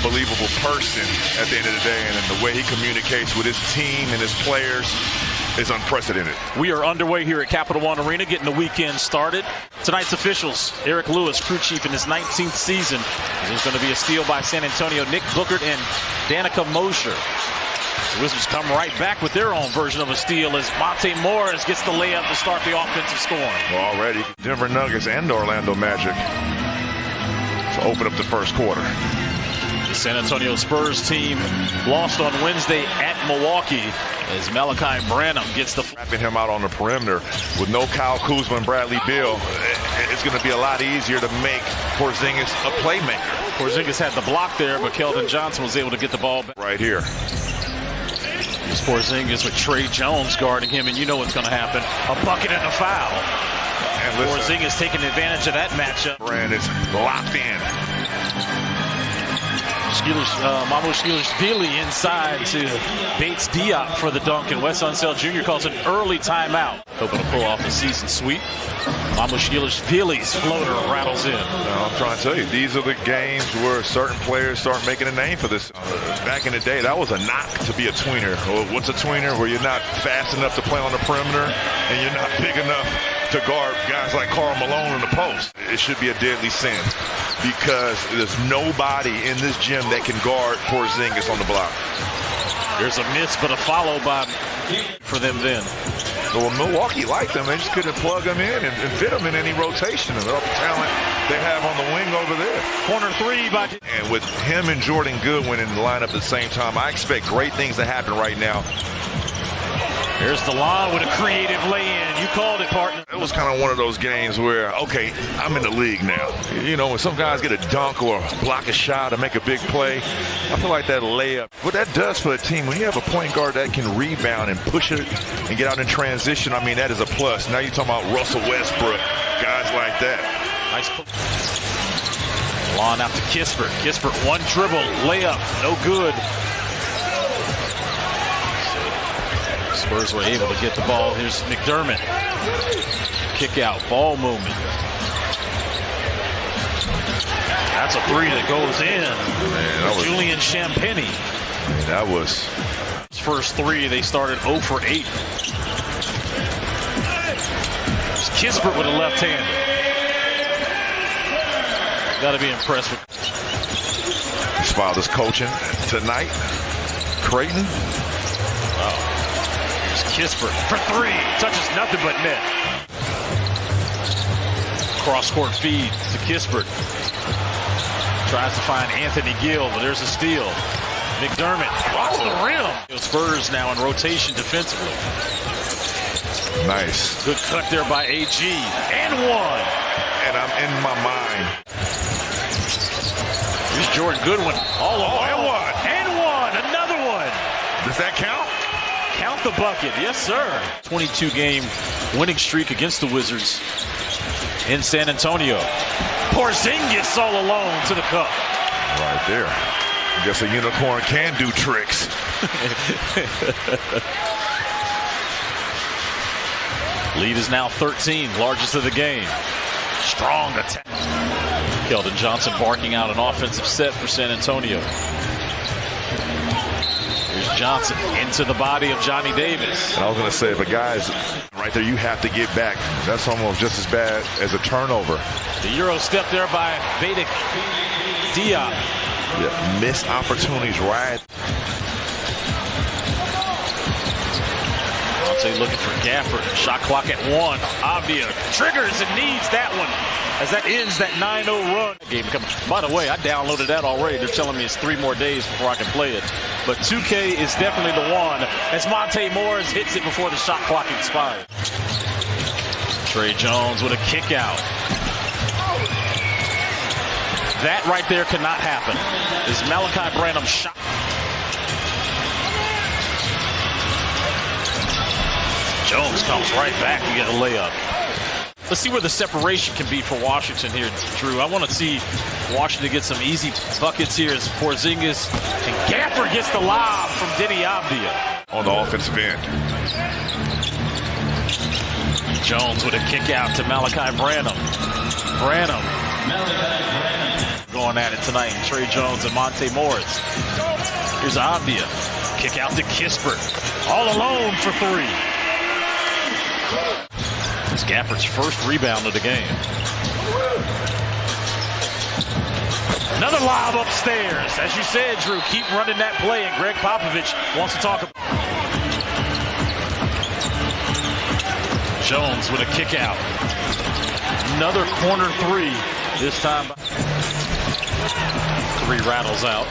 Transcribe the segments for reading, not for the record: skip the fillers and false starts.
unbelievable person at the end of the day, and the way he communicates with his team and his players is unprecedented. We are underway here at Capital One Arena, getting the weekend started. Tonight's officials: Eric Lewis, crew chief in his 19th season. There's going to be a steal by San Antonio. Nick Bookert and Danica Mosher. The Wizards come right back with their own version of a steal as Monte Morris gets the layup to start the offensive scoring. Well, already Denver Nuggets and Orlando Magic to open up the first quarter. The San Antonio Spurs team lost on Wednesday at Milwaukee as Malachi Branham gets the... Wrapping him out on the perimeter with no Kyle Kuzma and Bradley Beal, it's going to be a lot easier to make Porzingis a playmaker. Porzingis had the block there, but Keldon Johnson was able to get the ball back. Right here. Here's Porzingis with Trey Jones guarding him, and you know what's going to happen. A bucket and a foul. And Porzingis taking advantage of that matchup. Brand is locked in. Mamu Shkilishvili inside to Bates Diop for the dunk, and Wes Unseld Jr. calls an early timeout. Hoping to pull off a season sweep. Mamu Shkilishvili's floater rattles in. I'm trying to tell you, these are the games where certain players start making a name for this. Back in the day, that was a knock to be a tweener. What's a tweener? Where you're not fast enough to play on the perimeter and you're not big enough to guard guys like Karl Malone in the post. It should be a deadly sin because there's nobody in this gym that can guard Porzingis on the block. There's a miss, but a follow by for them then. Well, Milwaukee liked them. They just couldn't plug them in and fit them in any rotation. And all the talent they have on the wing over there. Corner three by... And with him and Jordan Goodwin in the lineup at the same time, I expect great things to happen right now. There's DeLon with a creative lay-in. You called it, partner. It was kind of one of those games where, okay, I'm in the league now. You know, when some guys get a dunk or block a shot or make a big play, I feel like that layup. What that does for a team, when you have a point guard that can rebound and push it and get out in transition, I mean, that is a plus. Now you're talking about Russell Westbrook, guys like that. Nice pull. DeLon out to Kispert. Kispert, one dribble, layup, no good. Spurs were able to get the ball. Here's McDermott. Kick out, ball movement. That's a three that goes in. Man, that was Julian Champagnie. Man, that was... First three, they started 0 for 8. Kispert with a left-hander. Got to be impressed with... His father's coaching tonight. Creighton. Wow. Kispert for three, touches nothing but net. Cross-court feed to Kispert. Tries to find Anthony Gill, but there's a steal. McDermott rocks the rim. Spurs now in rotation defensively. Nice. Good cut there by AG. And one. And I'm in my mind. Here's Jordan Goodwin. All alone. And one. And one. Another one. Does that count? Count the bucket, yes sir. 22-game winning streak against the Wizards in San Antonio. Porzingis all alone to the cup. Right there. I guess a unicorn can do tricks. Lead is now 13, largest of the game. Strong attack. Keldon Johnson barking out an offensive set for San Antonio. Here's Johnson into the body of Johnny Davis. And I was going to say, if a guy's right there, you have to get back. That's almost just as bad as a turnover. The Euro step there by Bates Diop. Yeah, missed opportunities right. Monte looking for Gafford. Shot clock at 1. Avdia triggers and needs that one as that ends that 9-0 run. Game coming. By the way, I downloaded that already. They're telling me it's 3 more days before I can play it. But 2K is definitely the one as Monte Morris hits it before the shot clock expires. Trey Jones with a kick out. That right there cannot happen. Is Malachi Branham shot? Jones comes right back to get a layup. Let's see where the separation can be for Washington here, Drew. I want to see Washington get some easy buckets here as Porzingis and Gafford gets the lob from Denny Avdia. On the offensive end. Jones with a kick out to Malachi Branham. Branham going going at it tonight. Trey Jones and Monte Morris. Here's Avdia. Kick out to Kispert. All alone for three. It's Gafford's first rebound of the game. Another lob upstairs. As you said, Drew, keep running that play, and Greg Popovich wants to talk about. Jones with a kick out. Another corner three. This time, three rattles out.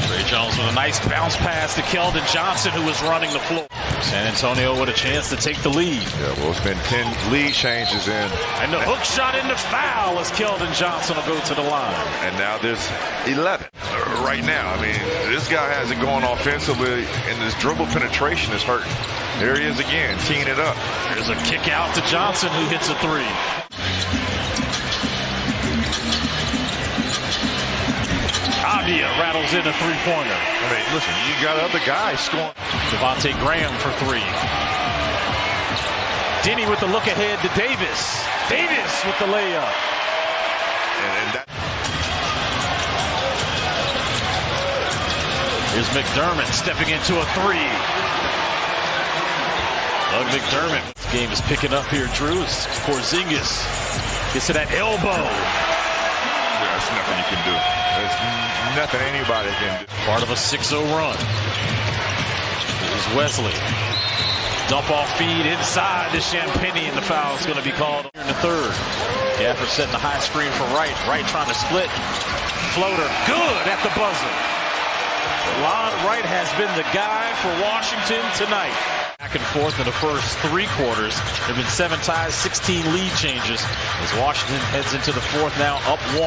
Trey Jones with a nice bounce pass to Keldon Johnson, who was running the floor. San Antonio with a chance to take the lead. Yeah, well, it's been 10 lead changes in. And the hook shot in the foul as Keldon Johnson will go to the line. And now there's 11 right now. I mean, this guy has it going offensively, and his dribble penetration is hurting. There he is again, teeing it up. There's a kick out to Johnson, who hits a three. Avdia rattles in a three-pointer. I mean, listen, you got other guys scoring. Devontae Graham for three. Denny with the look ahead to Davis. Davis with the layup. And that. Here's McDermott stepping into a three. Doug McDermott. This game is picking up here, Drew. Porzingis gets to that elbow. There's nothing you can do. There's nothing anybody can do. Part of a 6-0 run. Here's Wesley. Dump off feed inside to Champagnie, and the foul is going to be called in the third. Gafford setting the high screen for Wright. Wright trying to split. Floater. Good at the buzzer. Lon Wright has been the guy for Washington tonight. Back and forth in the first three quarters. There have been 7 ties, 16 lead changes as Washington heads into the fourth, now up 1.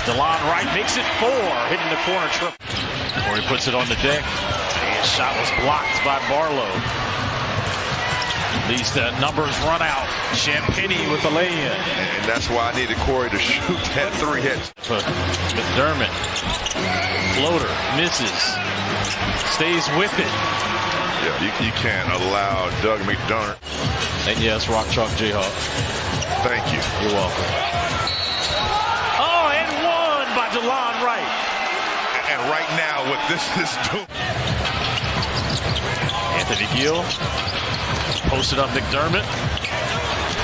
DeLon Wright makes it 4, hitting the corner triple. Corey puts it on the deck. His shot was blocked by Barlow. These numbers run out. Champagnie with the lay-in. And that's why I needed Corey to shoot that 3 hits. McDermott. Floater. Misses. Stays with it. Yeah, you can't allow Doug McDermott. And yes, Rock Chalk Jayhawk. Thank you. You're welcome. Oh, and one by DeLon Wright. And right now, what this is doing. Anthony Gill posted up McDermott.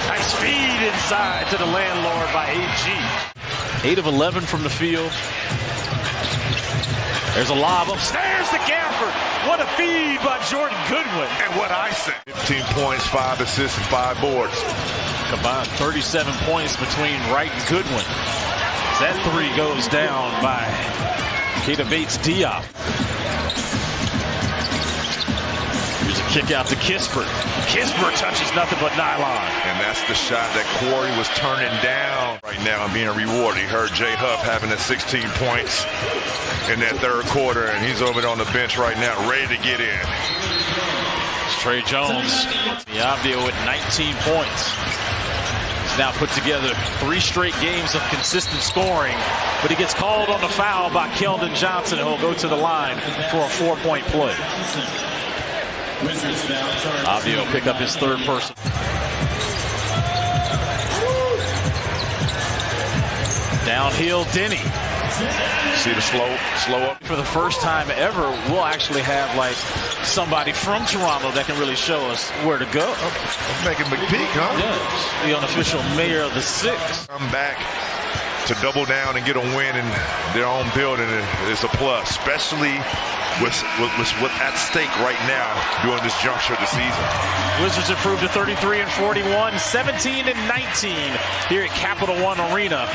Nice feed inside to the landlord by AG. 8 of 11 from the field. There's a lob upstairs to Gafford. What a feed by Jordan Goodwin. And what I say. 15 points, 5 assists, and 5 boards. Combined 37 points between Wright and Goodwin. That three goes down by Keita Bates-Diop. Here's a kick out to Kispert. Kispert touches nothing but nylon. And that's the shot that Corey was turning down right now and being rewarded. He heard Jay Huff having that 16 points in that third quarter, and he's over there on the bench right now, ready to get in. It's Trey Jones, the Avdia with 19 points. He's now put together 3 straight games of consistent scoring, but he gets called on the foul by Keldon Johnson, and he'll go to the line for a 4-point play. Avdia will pick up his third person. Downhill, Denny. See the slow up? For the first time ever, we'll actually have like somebody from Toronto that can really show us where to go. Making McPeak, huh? Yes, the unofficial mayor of the 6. Come back to double down and get a win in their own building is a plus, especially with at stake right now during this juncture of the season. Wizards improved to 33-41, 17-19 here at Capital One Arena.